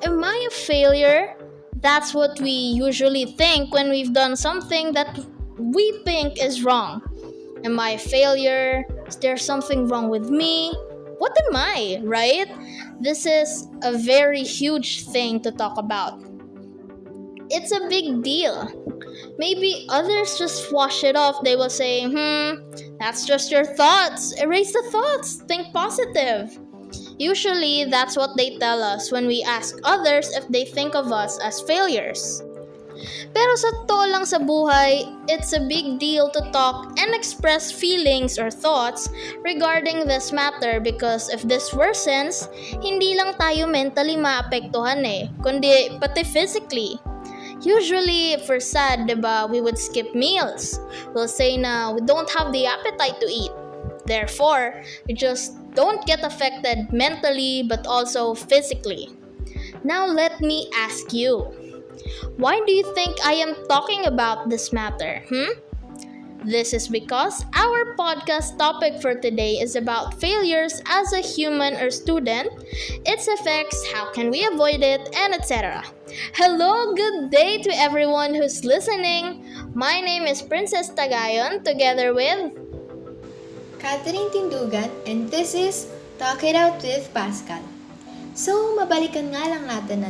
Am I a failure? That's what we usually think when we've done something that we think is wrong. Am I a failure? Is there something wrong with me? What am I, right? This is a very huge thing to talk about. It's a big deal. Maybe others just wash it off. They will say, that's just your thoughts. Erase the thoughts. Think positive. Usually, that's what they tell us when we ask others if they think of us as failures. Pero sa totoo lang sa buhay, it's a big deal to talk and express feelings or thoughts regarding this matter because if this worsens, hindi lang tayo mentally maapektuhan kundi pati physically. Usually, if we're sad, diba, we would skip meals. We'll say na we don't have the appetite to eat. Therefore, we just don't get affected mentally but also physically. Now let me ask you, why do you think I am talking about this matter? This is because our podcast topic for today is about failures as a human or student, its effects, how can we avoid it, and etc. Hello, good day to everyone who's listening. My name is Princess Tagayon together with Katerine Tindugan, and this is Talk It Out with Pascal. So, mabalikan nga lang natin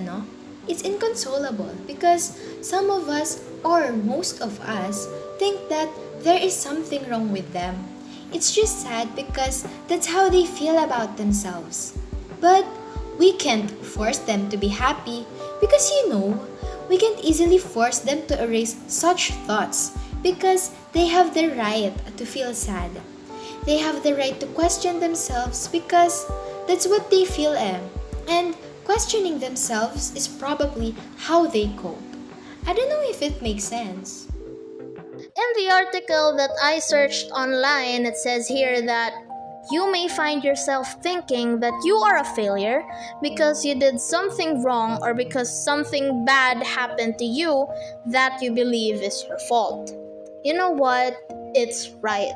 it's inconsolable because some of us, or most of us, think that there is something wrong with them. It's just sad because that's how they feel about themselves. But we can't force them to be happy because we can't easily force them to erase such thoughts because they have the right to feel sad. They have the right to question themselves because that's what they feel and questioning themselves is probably how they cope. I don't know if it makes sense. In the article that I searched online, it says here that you may find yourself thinking that you are a failure because you did something wrong or because something bad happened to you that you believe is your fault. You know what? It's right.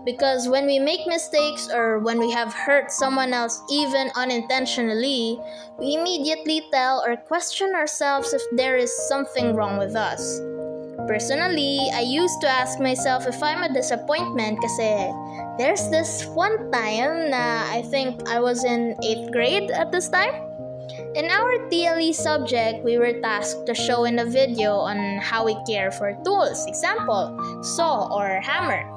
Because when we make mistakes or when we have hurt someone else even unintentionally, we immediately tell or question ourselves if there is something wrong with us. Personally, I used to ask myself if I'm a disappointment kasi there's this one time na I think I was in 8th grade at this time. In our TLE subject, we were tasked to show in a video on how we care for tools. Example, saw or hammer.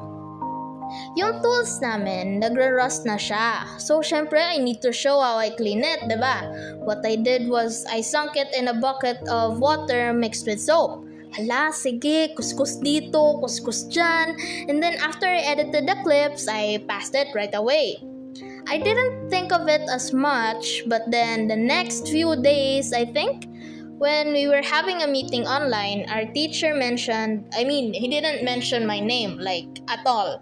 Yung tools namin, nagra-rust na siya. So, syempre, I need to show how I clean it, diba? What I did was, I sunk it in a bucket of water mixed with soap. Hala, sige, kuskus dito, kuskus dyan. And then after I edited the clips, I passed it right away. I didn't think of it as much, but then the next few days, I think, when we were having a meeting online, our teacher mentioned, he didn't mention my name, at all.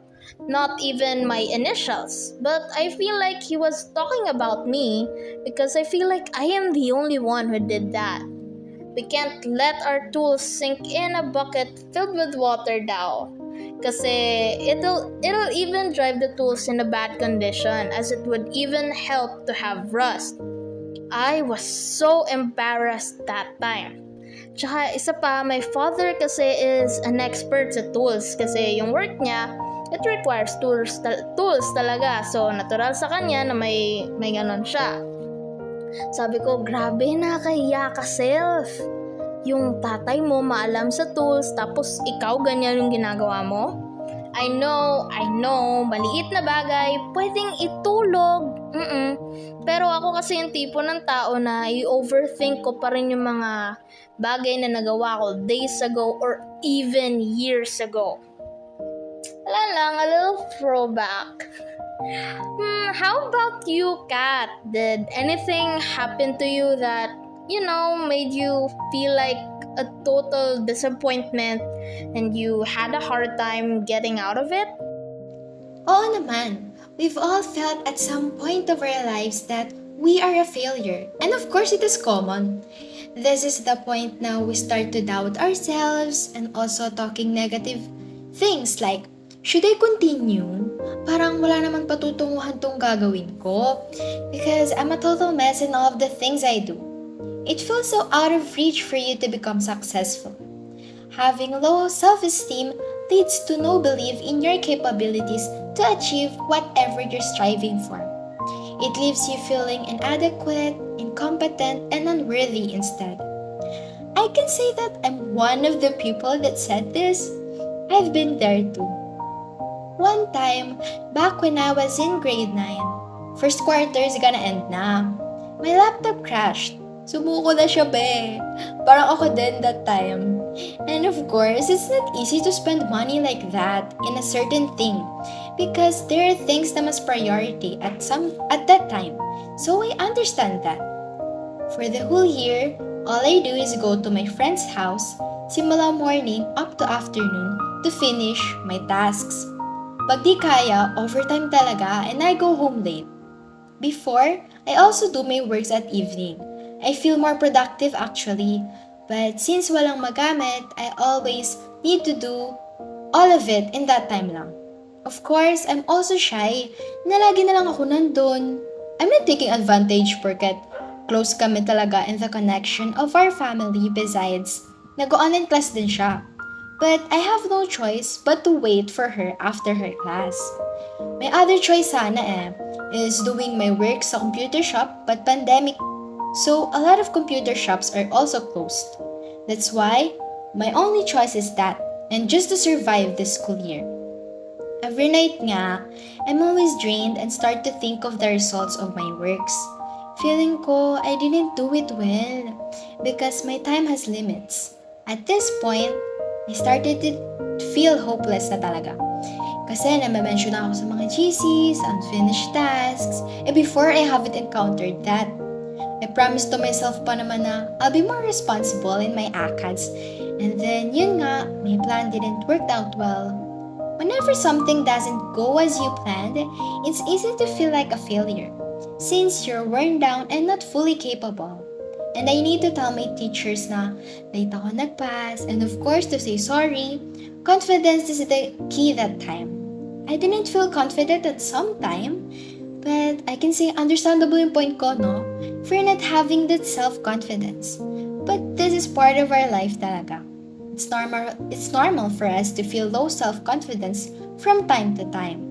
Not even my initials. But I feel like he was talking about me because I feel like I am the only one who did that. We can't let our tools sink in a bucket filled with water daw. Kasi it'll even drive the tools in a bad condition as it would even help to have rust. I was so embarrassed that time. Tsaka isa pa, my father kasi is an expert sa tools kasi yung work niya, it requires tools talaga. So, natural sa kanya na may ganon siya. Sabi ko, grabe, nakakahiya ka self. Yung tatay mo maalam sa tools, tapos ikaw ganyan yung ginagawa mo? I know, maliit na bagay, pwedeng itulog. Pero ako kasi yung tipo ng tao na i-overthink ko pa rin yung mga bagay na nagawa ko days ago or even years ago. Wala lang, a little throwback. How about you, Kat? Did anything happen to you that, made you feel like a total disappointment and you had a hard time getting out of it? Oo naman. We've all felt at some point of our lives that we are a failure. And of course, it is common. This is the point now we start to doubt ourselves and also talking negative things like, should I continue? Parang wala naman patutunguhan tong gagawin ko because I'm a total mess in all of the things I do. It feels so out of reach for you to become successful. Having low self esteem leads to no belief in your capabilities to achieve whatever you're striving for. It leaves you feeling inadequate, incompetent, and unworthy instead. I can say that I'm one of the people that said this. I've been there too. One time, back when I was in grade 9, first quarter is gonna end na. My laptop crashed. Sumuko na siya be. Parang ako din that time. And of course, it's not easy to spend money like that in a certain thing because there are things that must priority at that time. So I understand that. For the whole year, all I do is go to my friend's house, simula morning up to afternoon to finish my tasks. Pag di kaya, overtime talaga and I go home late. Before, I also do my works at evening. I feel more productive actually, but since walang magamit, I always need to do all of it in that time lang. Of course, I'm also shy na lagi na lang ako nandun. I'm not taking advantage porket close kami talaga in the connection of our family besides nag-online class din siya. But I have no choice but to wait for her after her class. My other choice sana is doing my work sa computer shop but pandemic. So a lot of computer shops are also closed. That's why my only choice is that and just to survive this school year. Every night nga, I'm always drained and start to think of the results of my works. Feeling ko I didn't do it well because my time has limits. At this point, I started to feel hopeless na talaga. Kasi namamention ako sa mga GCs, unfinished tasks, before I haven't encountered that. I promised to myself pa naman na I'll be more responsible in my ACADS. And then, yun nga, my plan didn't work out well. Whenever something doesn't go as you planned, it's easy to feel like a failure, since you're worn down and not fully capable. And I need to tell my teachers na late ako nagpass, and of course to say sorry. Confidence is the key that time. I didn't feel confident at some time, but I can say understandable yung point ko, no? For not having that self-confidence. But this is part of our life talaga. It's normal for us to feel low self-confidence from time to time.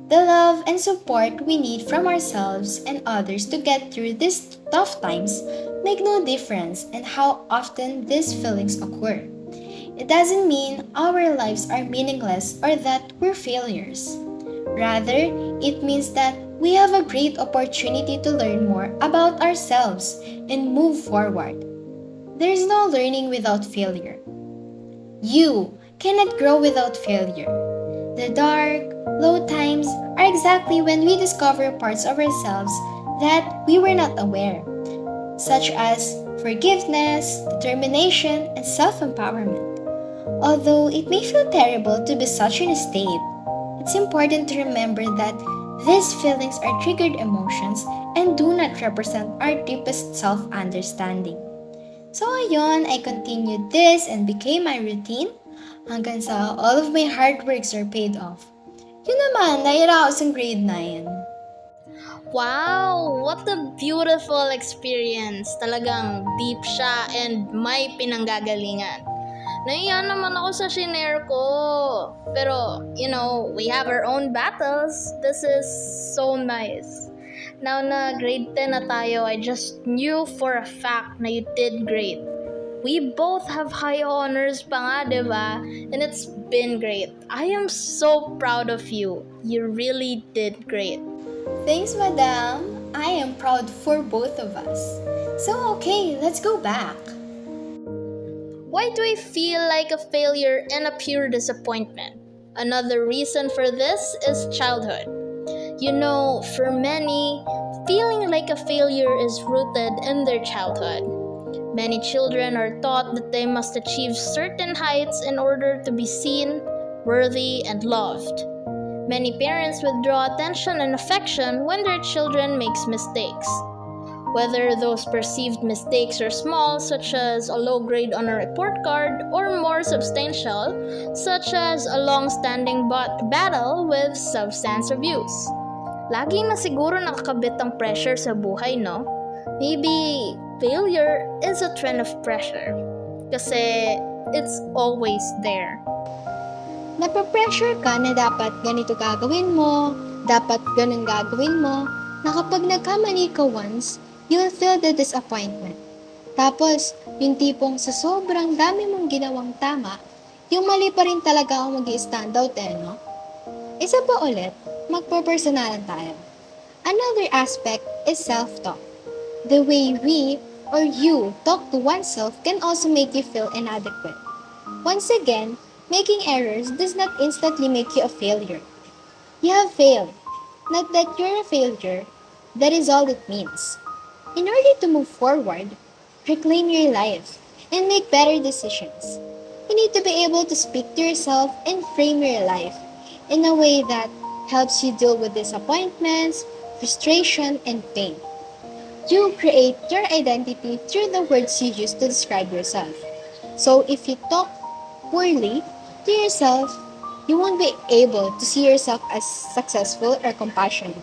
The love and support we need from ourselves and others to get through these tough times make no difference in how often these feelings occur. It doesn't mean our lives are meaningless or that we're failures. Rather, it means that we have a great opportunity to learn more about ourselves and move forward. There's no learning without failure. You cannot grow without failure. The dark, low times are exactly when we discover parts of ourselves that we were not aware, such as forgiveness, determination, and self-empowerment. Although it may feel terrible to be such in a state, it's important to remember that these feelings are triggered emotions and do not represent our deepest self-understanding. So ayun, I continued this and became my routine hanggang sa all of my hard works are paid off. Yun naman, naira ako sa grade 9. Wow! What a beautiful experience! Talagang deep siya and may pinanggagalingan. Naiya naman ako sa shinare ko. Pero, we have our own battles. This is so nice. Now na grade 10 na tayo, I just knew for a fact na you did great. We both have high honors pa nga, diba? And it's been great. I am so proud of you. You really did great. Thanks, madam. I am proud for both of us. So okay, let's go back. Why do I feel like a failure and a pure disappointment? Another reason for this is childhood. For many, feeling like a failure is rooted in their childhood. Many children are taught that they must achieve certain heights in order to be seen, worthy, and loved. Many parents withdraw attention and affection when their children makes mistakes. Whether those perceived mistakes are small, such as a low grade on a report card, or more substantial, such as a long-standing battle with substance abuse. Lagi na siguro nakakabit ang pressure sa buhay, no? Maybe failure is a trend of pressure. Kasi it's always there. Napapressure ka na dapat ganito gagawin mo, dapat ganun gagawin mo, na kapag nagkamali ka once, you'll feel the disappointment. Tapos, yung tipong sa sobrang dami mong ginawang tama, yung mali pa rin talaga ang mag-i-stand out no? Isa pa ulit, magpo-personalan tayo. Another aspect is self-talk. The way we or you talk to oneself can also make you feel inadequate. Once again, making errors does not instantly make you a failure. You have failed. Not that you're a failure. That is all it means. In order to move forward, reclaim your life, and make better decisions, you need to be able to speak to yourself and frame your life in a way that helps you deal with disappointments, frustration, and pain. You create your identity through the words you use to describe yourself. So if you talk poorly to yourself, you won't be able to see yourself as successful or compassionate.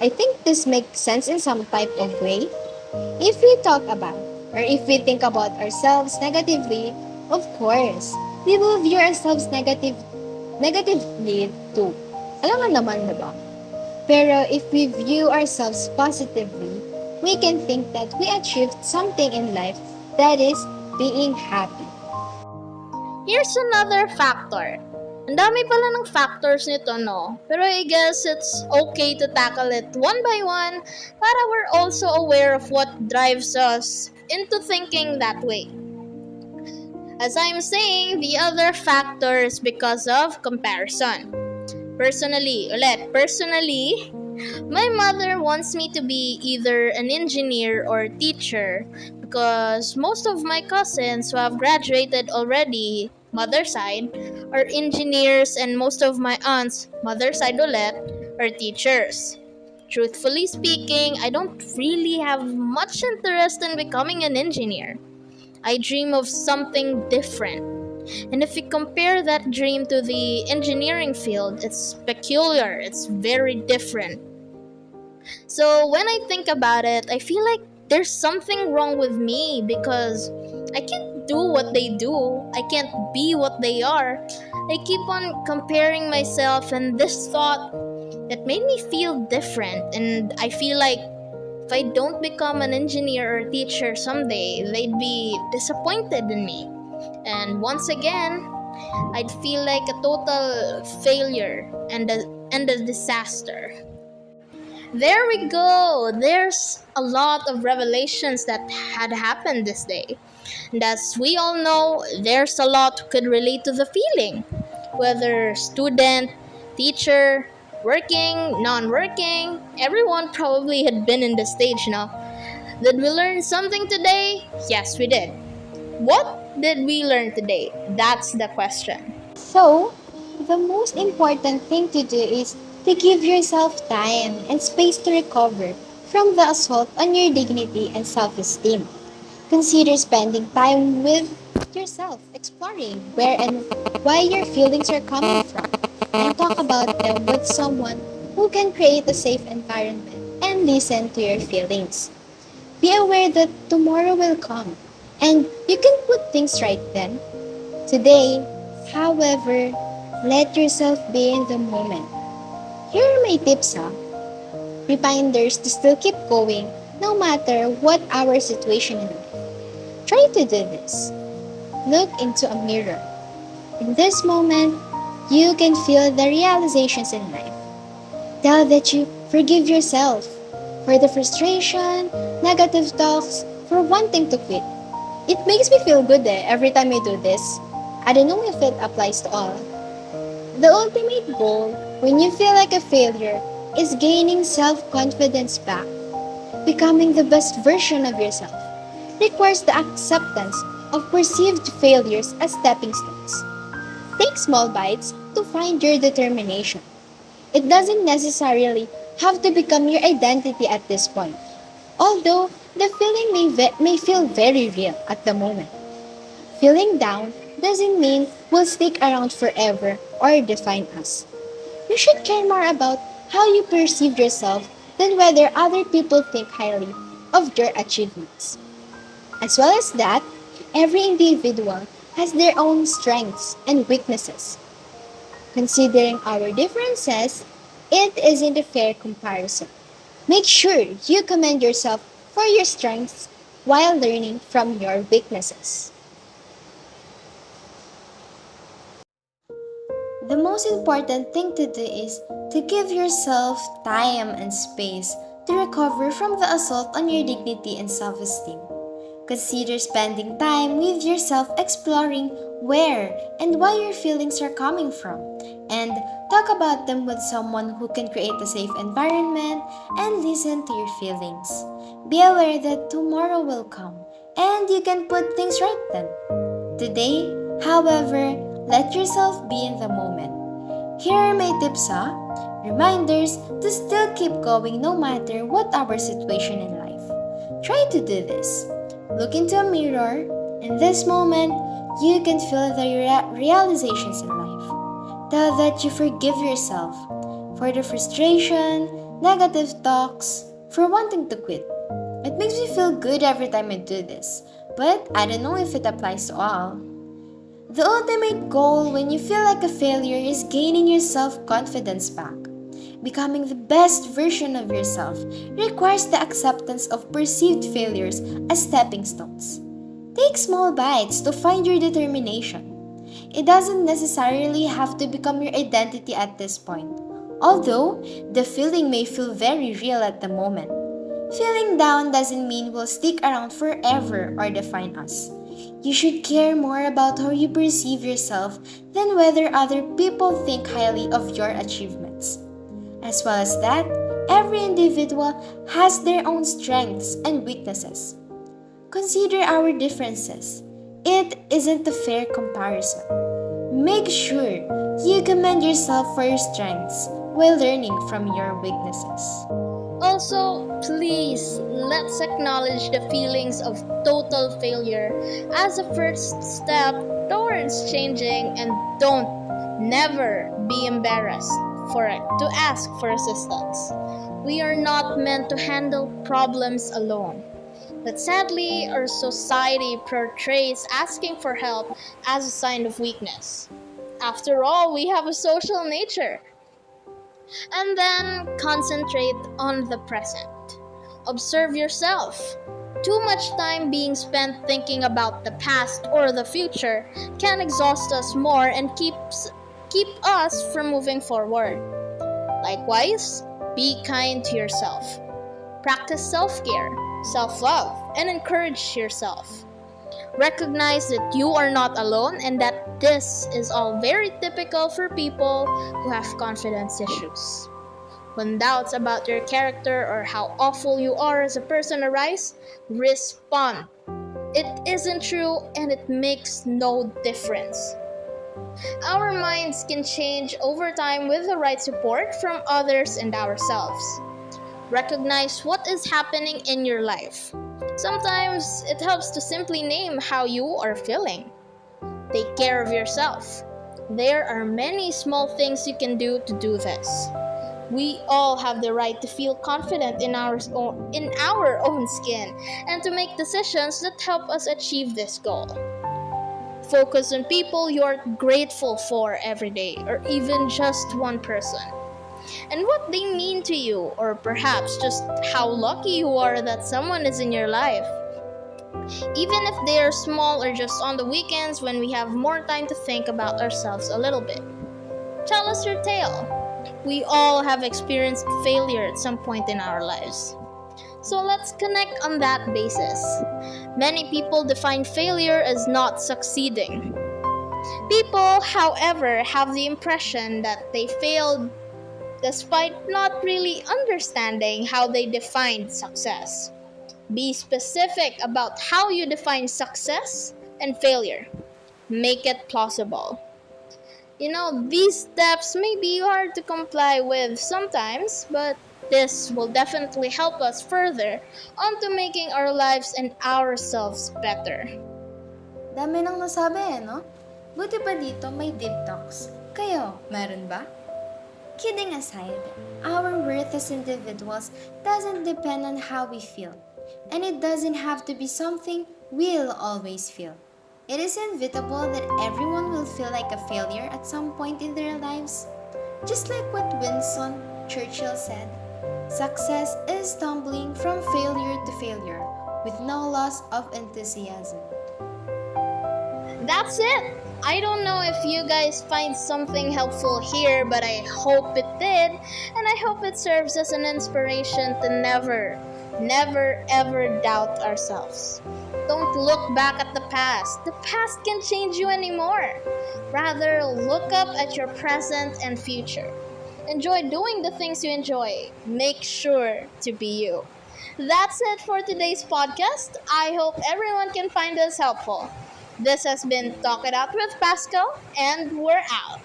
I think this makes sense in some type of way. If we talk about or if we think about ourselves negatively, of course, we will view ourselves negatively too. Alam nga naman, diba? Pero if we view ourselves positively, we can think that we achieved something in life, that is, being happy. Here's another factor. Ang dami pala ng factors nito, no? Pero I guess it's okay to tackle it one by one para we're also aware of what drives us into thinking that way. As I'm saying, the other factor is because of comparison. Personally, my mother wants me to be either an engineer or a teacher because most of my cousins who have graduated already, mother side, are engineers and most of my aunts, mother side ulit, are teachers. Truthfully speaking, I don't really have much interest in becoming an engineer. I dream of something different. And if you compare that dream to the engineering field, it's peculiar, it's very different. So when I think about it, I feel like there's something wrong with me because I can't do what they do, I can't be what they are. I keep on comparing myself, and this thought that made me feel different, and I feel like if I don't become an engineer or teacher someday, they'd be disappointed in me. And once again, I'd feel like a total failure and a disaster. There we go. There's a lot of revelations that had happened this day. And as we all know, there's a lot who could relate to the feeling. Whether student, teacher, working, non-working, everyone probably had been in this stage now. Did we learn something today? Yes, we did. What did we learn today? That's the question. So, the most important thing to do is to give yourself time and space to recover from the assault on your dignity and self-esteem. Consider spending time with yourself, exploring where and why your feelings are coming from, and talk about them with someone who can create a safe environment and listen to your feelings. Be aware that tomorrow will come and you can put things right then. Today, however, let yourself be in the moment. Here are my tips reminders to still keep going no matter what our situation is. Try to do this. Look into a mirror. In this moment, you can feel the realizations in life. Tell that you forgive yourself for the frustration, negative talks, for wanting to quit. It makes me feel good every time I do this. I don't know if it applies to all. The ultimate goal when you feel like a failure is gaining self-confidence back. Becoming the best version of yourself requires the acceptance of perceived failures as stepping stones. Take small bites to find your determination. It doesn't necessarily have to become your identity at this point, although the feeling may feel very real at the moment. Feeling down doesn't mean we'll stick around forever or define us. You should care more about how you perceive yourself than whether other people think highly of your achievements. As well as that, every individual has their own strengths and weaknesses. Considering our differences, it isn't a fair comparison. Make sure you commend yourself for your strengths while learning from your weaknesses. The most important thing to do is to give yourself time and space to recover from the assault on your dignity and self esteem. Consider spending time with yourself exploring where and why your feelings are coming from, and talk about them with someone who can create a safe environment and listen to your feelings. Be aware that tomorrow will come and you can put things right then. Today, however, let yourself be in the moment. Here are my tips, reminders to still keep going no matter what our situation in life. Try to do this. Look into a mirror. In this moment, you can feel the realizations in life. Tell that you forgive yourself for the frustration, negative talks, for wanting to quit. It makes me feel good every time I do this, but I don't know if it applies to all. The ultimate goal when you feel like a failure is gaining your self confidence back. Becoming the best version of yourself requires the acceptance of perceived failures as stepping stones. Take small bites to find your determination. It doesn't necessarily have to become your identity at this point, although the feeling may feel very real at the moment. Feeling down doesn't mean we'll stick around forever or define us. You should care more about how you perceive yourself than whether other people think highly of your achievements. As well as that, every individual has their own strengths and weaknesses. Consider our differences. It isn't a fair comparison. Make sure you commend yourself for your strengths while learning from your weaknesses. Also, please, let's acknowledge the feelings of total failure as a first step towards changing, and don't never be embarrassed for it to ask for assistance. We are not meant to handle problems alone. But sadly, our society portrays asking for help as a sign of weakness. After all, we have a social nature. And then concentrate on the present. Observe yourself. Too much time being spent thinking about the past or the future can exhaust us more and keep us from moving forward. Likewise, be kind to yourself. Practice self-care, self-love, and encourage yourself. Recognize that you are not alone and that this is all very typical for people who have confidence issues. When doubts about your character or how awful you are as a person arise, respond. It isn't true and it makes no difference. Our minds can change over time with the right support from others and ourselves. Recognize what is happening in your life. Sometimes it helps to simply name how you are feeling. Take care of yourself. There are many small things you can do to do this. We all have the right to feel confident in our own skin and to make decisions that help us achieve this goal. Focus on people you are grateful for every day, or even just one person, and what they mean to you, or perhaps just how lucky you are that someone is in your life. Even if they are small or just on the weekends when we have more time to think about ourselves a little bit. Tell us your tale. We all have experienced failure at some point in our lives. So let's connect on that basis. Many people define failure as not succeeding. People, however, have the impression that they failed despite not really understanding how they defined success. Be specific about how you define success and failure. Make it plausible. These steps may be hard to comply with sometimes, but this will definitely help us further onto making our lives and ourselves better. Dami nang nasabi no? Buti pa dito may deep talks. Kayo, meron ba? Kidding aside, our worth as individuals doesn't depend on how we feel. And it doesn't have to be something We'll always feel. It is inevitable that everyone will feel like a failure at some point in their lives. Just like what Winston Churchill said, success is stumbling from failure to failure with no loss of enthusiasm. That's it. I don't know if you guys find something helpful here, but I hope it did, and I hope it serves as an inspiration to never ever doubt ourselves. Don't look back at the past. The past can't change you anymore. Rather, look up at your present and future. Enjoy doing the things you enjoy. Make sure to be you. That's it for today's podcast. I hope everyone can find this helpful. This has been Talk It Out with Pascal, and we're out.